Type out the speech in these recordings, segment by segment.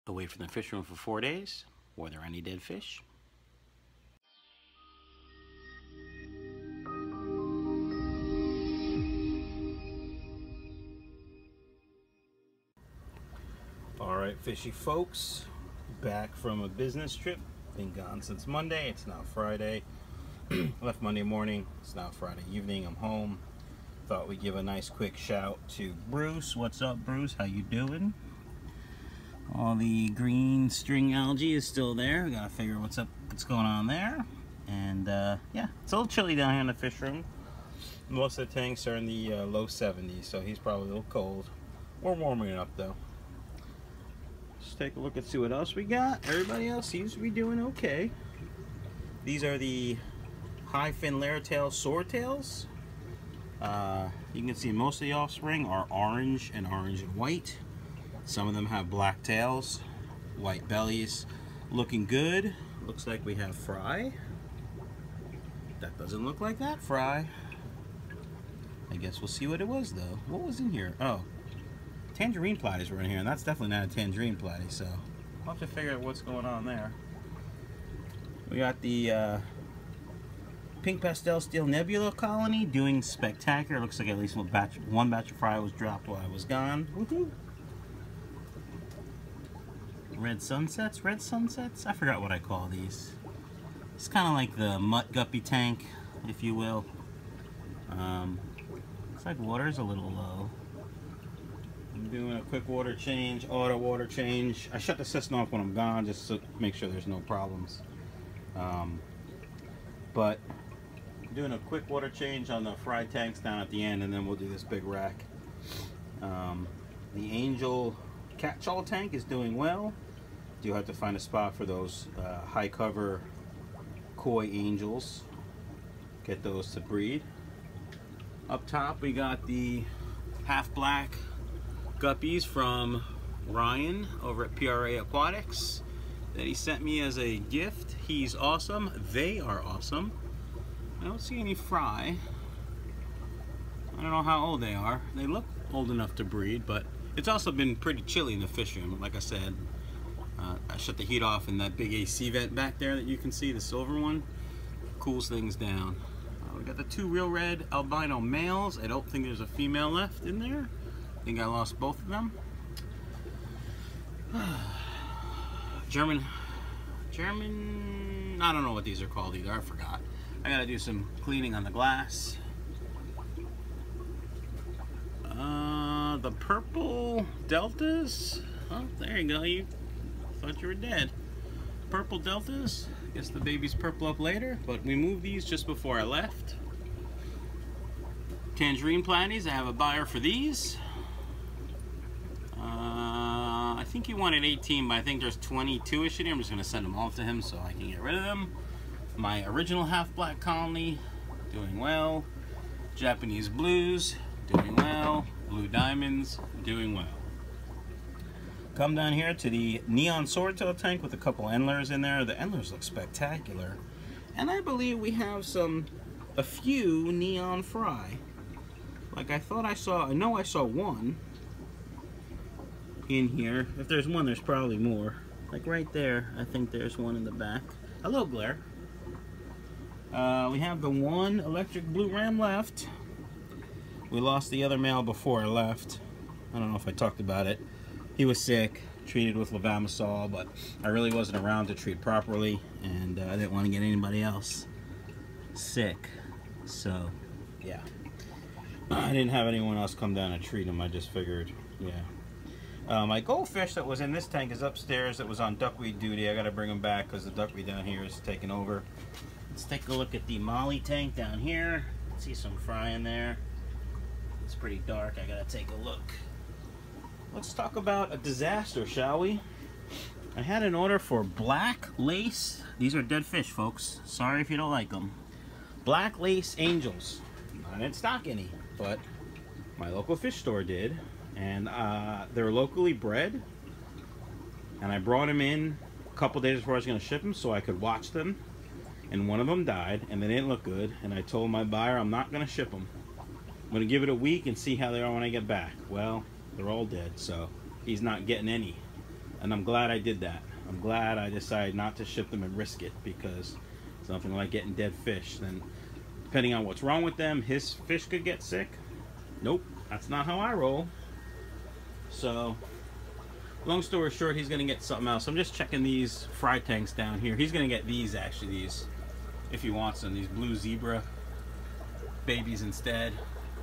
Away from the fish room for 4 days. Were there any dead fish? Alright, fishy folks, back from a business trip. Been gone since Monday. It's now Friday. Left Monday morning. It's now Friday evening. I'm home. Thought we'd give a nice quick shout to Bruce. What's up, Bruce? How you doing? All the green string algae is still there. We gotta figure what's going on there. And yeah, it's a little chilly down here in the fish room. Most of the tanks are in the low 70s, so he's probably a little cold. We're warming it up though. Let's take a look and see what else we got. Everybody else seems to be doing okay. These are the high fin laretail swordtails. You can see most of the offspring are orange and white. Some of them have black tails, white bellies. Looking good. Looks like we have fry. That doesn't look like that fry. I guess we'll see what it was though. What was in here? Oh, tangerine platies were in here, and that's definitely not a tangerine platy, so I'll have to figure out what's going on there. We got the pink pastel steel nebula colony doing spectacular. Looks like at least one batch of fry was dropped while I was gone. Woohoo! Red sunsets? I forgot what I call these. It's kind of like the mutt guppy tank, if you will. Looks like water's a little low. I'm doing a quick water change, auto water change. I shut the system off when I'm gone just to make sure there's no problems. But I'm doing a quick water change on the fry tanks down at the end, and then we'll do this big rack. The angel catch-all tank is doing well. Do have to find a spot for those high cover koi angels. Get those to breed. Up top we got the half black guppies from Ryan over at PRA Aquatics that he sent me as a gift. He's awesome. They are awesome. I don't see any fry. I don't know how old they are. They look old enough to breed, but it's also been pretty chilly in the fish room. Like I said, I shut the heat off, and that big AC vent back there that you can see, the silver one, cools things down. We got the two real red albino males. I don't think there's a female left in there. I think I lost both of them. German, I don't know what these are called either. I forgot. I gotta do some cleaning on the glass. The purple deltas. Oh, there you go. You thought you were dead. Purple deltas. I guess the babies purple up later, but we moved these just before I left. Tangerine platies. I have a buyer for these. I think he wanted 18, but I think there's 22-ish in here. I'm just going to send them all to him so I can get rid of them. My original half black colony, doing well. Japanese blues, doing well. Blue diamonds, doing well. Come down here to the neon swordtail tank with a couple endlers in there. The endlers look spectacular. And I believe we have a few neon fry. Like I thought I saw, I know I saw one in here. If there's one, there's probably more. Like right there, I think there's one in the back. Hello, Blair. We have the one electric blue ram left. We lost the other male before I left. I don't know if I talked about it. He was sick, treated with levamisole, but I really wasn't around to treat properly, and I didn't want to get anybody else sick. So, yeah. I didn't have anyone else come down and treat him. I just figured, yeah. My goldfish that was in this tank is upstairs. That was on duckweed duty. I got to bring him back because the duckweed down here is taking over. Let's take a look at the molly tank down here. See some fry in there. It's pretty dark. I got to take a look. Let's talk about a disaster, shall we? I had an order for black lace. These are dead fish, folks. Sorry if you don't like them. Black lace angels. I didn't stock any, but my local fish store did. And they're locally bred. And I brought them in a couple days before I was going to ship them so I could watch them. And one of them died, and they didn't look good. And I told my buyer I'm not going to ship them. I'm going to give it a week and see how they are when I get back. Well, they're all dead, so he's not getting any. And I'm glad I did that. I'm glad I decided not to ship them and risk it, because it's nothing like getting dead fish. Then, depending on what's wrong with them, his fish could get sick. Nope, that's not how I roll. So, long story short, he's going to get something else. I'm just checking these fry tanks down here. He's going to get these, actually, these, if he wants them, these blue zebra babies instead.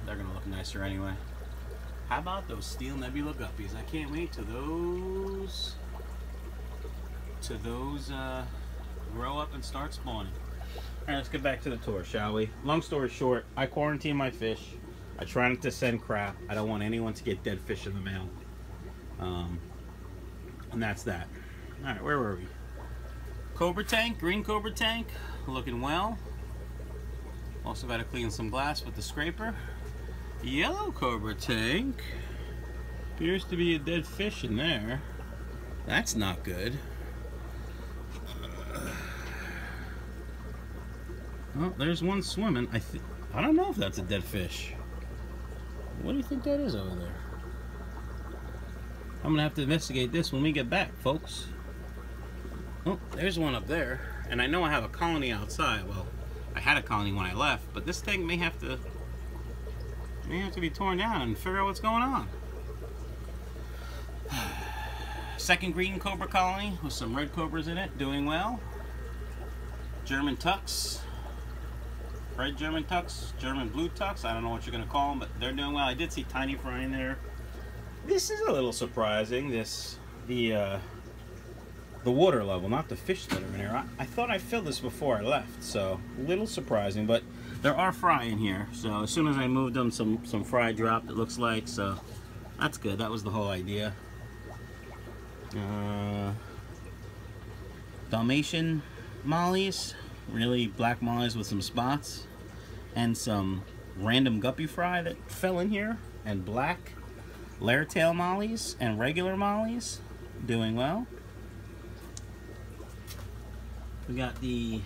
They're going to look nicer anyway. How about those steel nebula guppies? I can't wait till those grow up and start spawning. Alright, let's get back to the tour, shall we? Long story short, I quarantine my fish. I try not to send crap. I don't want anyone to get dead fish in the mail. And that's that. Alright, where were we? Cobra tank, green cobra tank, looking well. Also got to clean some glass with the scraper. Yellow cobra tank. Appears to be a dead fish in there. That's not good. Oh, there's one swimming. I don't know if that's a dead fish. What do you think that is over there? I'm gonna have to investigate this when we get back, folks. Oh, there's one up there. And I know I have a colony outside. Well, I had a colony when I left, but this thing may have to be torn down and figure out what's going on. Second green cobra colony with some red cobras in it, doing well. German tucks. Red German tucks, German blue tucks, I don't know what you're going to call them, but they're doing well. I did see tiny fry in there. This is a little surprising, the water level, not the fish that are in here. I thought I filled this before I left, so a little surprising, but there are fry in here. So as soon as I moved them, some fry dropped, it looks like, so that's good. That was the whole idea. Dalmatian mollies. Really black mollies with some spots, and some random guppy fry that fell in here, and black layer tail mollies and regular mollies, doing well. We got the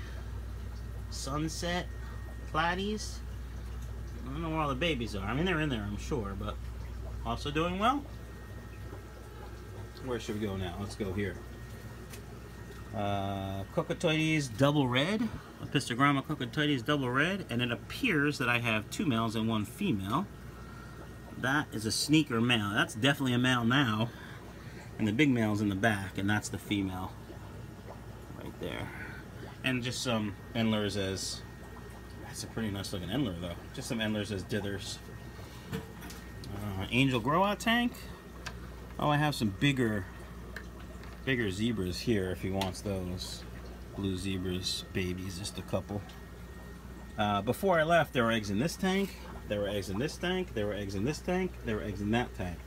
sunset platies. I don't know where all the babies are. I mean, they're in there, I'm sure, but also doing well. Where should we go now? Let's go here. Cocotoides double red, Epistogramma cocotoides double red, and it appears that I have 2 males and 1 female. That is a sneaker male. That's definitely a male now, and the big male's in the back, and that's the female right there. And just some endlers as, that's a pretty nice looking endler though. Just some endlers as dithers. Angel grow out tank. Oh, I have some bigger zebras here if he wants those. Blue zebras, babies, just a couple. Before I left, there were eggs in this tank, there were eggs in this tank, there were eggs in this tank, there were eggs in that tank.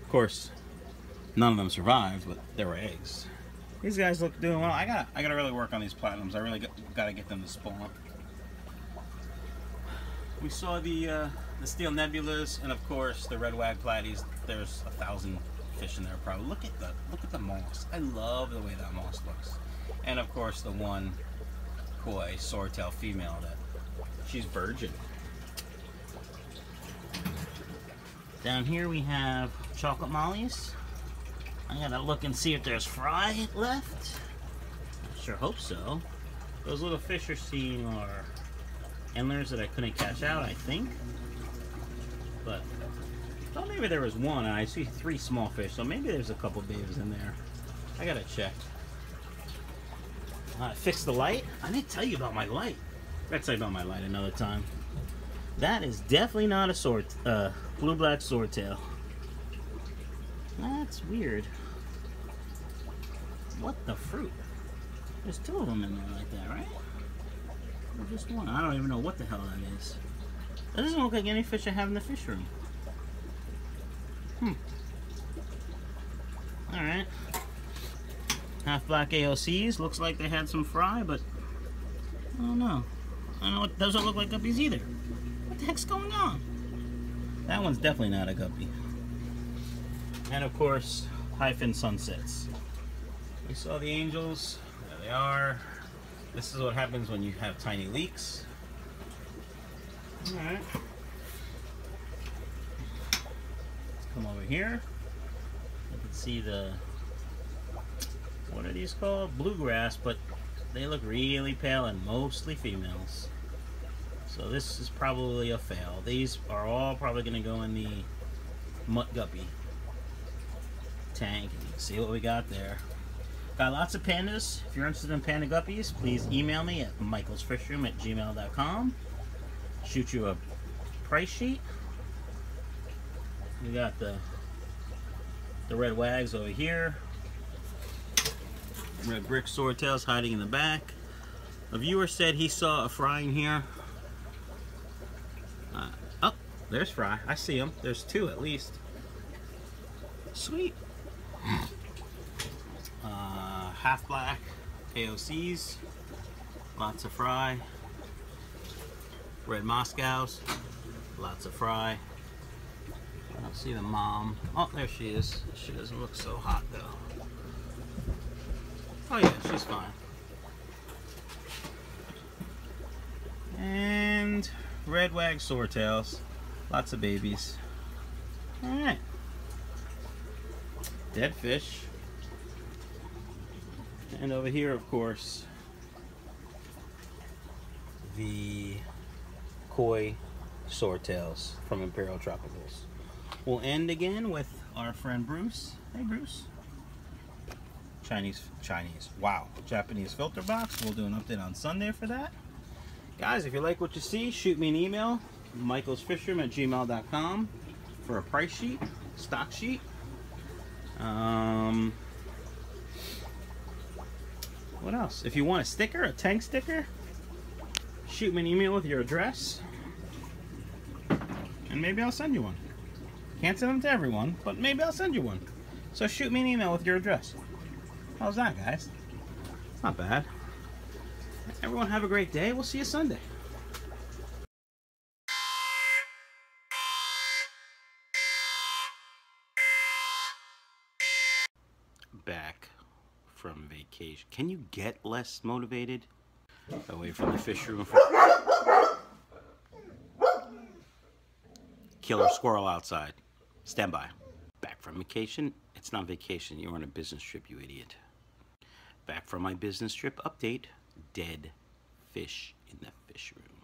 Of course, none of them survived, but there were eggs. These guys look doing well. I gotta really work on these platinums. I really gotta get them to spawn. We saw the steel nebulas, and of course the red wag platies. There's 1,000 fish in there probably. Look at the moss. I love the way that moss looks. And of course the one koi swordtail female that she's virgin. Down here we have chocolate mollies. I gotta look and see if there's fry left. I sure hope so. Those little fish you're seeing are endlers that I couldn't catch out, I think. But well, maybe there was one, and I see 3 small fish, so maybe there's a couple babes in there. I gotta check. Fix the light. I didn't tell you about my light. I gotta tell you about my light another time. That is definitely not a blue-black swordtail. That's weird. What the fruit? There's 2 of them in there like that, right? Or just one? I don't even know what the hell that is. That doesn't look like any fish I have in the fish room. Alright. Half black AOCs. Looks like they had some fry, but I don't know. I don't know. It doesn't look like guppies either. What the heck's going on? That one's definitely not a guppy. And of course, hyphen sunsets. We saw the angels. There they are. This is what happens when you have tiny leaks. Alright. Let's come over here. You can see the these called? Bluegrass, but they look really pale and mostly females. So this is probably a fail. These are all probably going to go in the mutt guppy tank. And you can see what we got there. Got lots of pandas. If you're interested in panda guppies, please email me at michaelsfishroom@gmail.com. Shoot you a price sheet. We got the red wags over here. Red brick swordtails hiding in the back. A viewer said he saw a fry in here. Oh, there's fry. I see him. There's two at least. Sweet. Half black AOCs. Lots of fry. Red Moscows. Lots of fry. I don't see the mom. Oh, there she is. She doesn't look so hot though. Oh yeah, she's fine. And red wag swordtails. Lots of babies. Alright. Dead fish. And over here, of course, the koi swordtails from Imperial Tropicals. We'll end again with our friend Bruce. Hey Bruce. Chinese, wow, Japanese filter box. We'll do an update on Sunday for that. Guys, if you like what you see, shoot me an email, michaelsfishroom@gmail.com for a price sheet, stock sheet. What else? If you want a sticker, a tank sticker, shoot me an email with your address, and maybe I'll send you one. Can't send them to everyone, but maybe I'll send you one. So shoot me an email with your address. How's that, guys? Not bad. Everyone have a great day. We'll see you Sunday. Back from vacation. Can you get less motivated? Away from the fish room. Killer squirrel outside. Stand by. Back from vacation. It's not vacation. You're on a business trip, you idiot. Back from my business trip update. Dead fish in the fish room.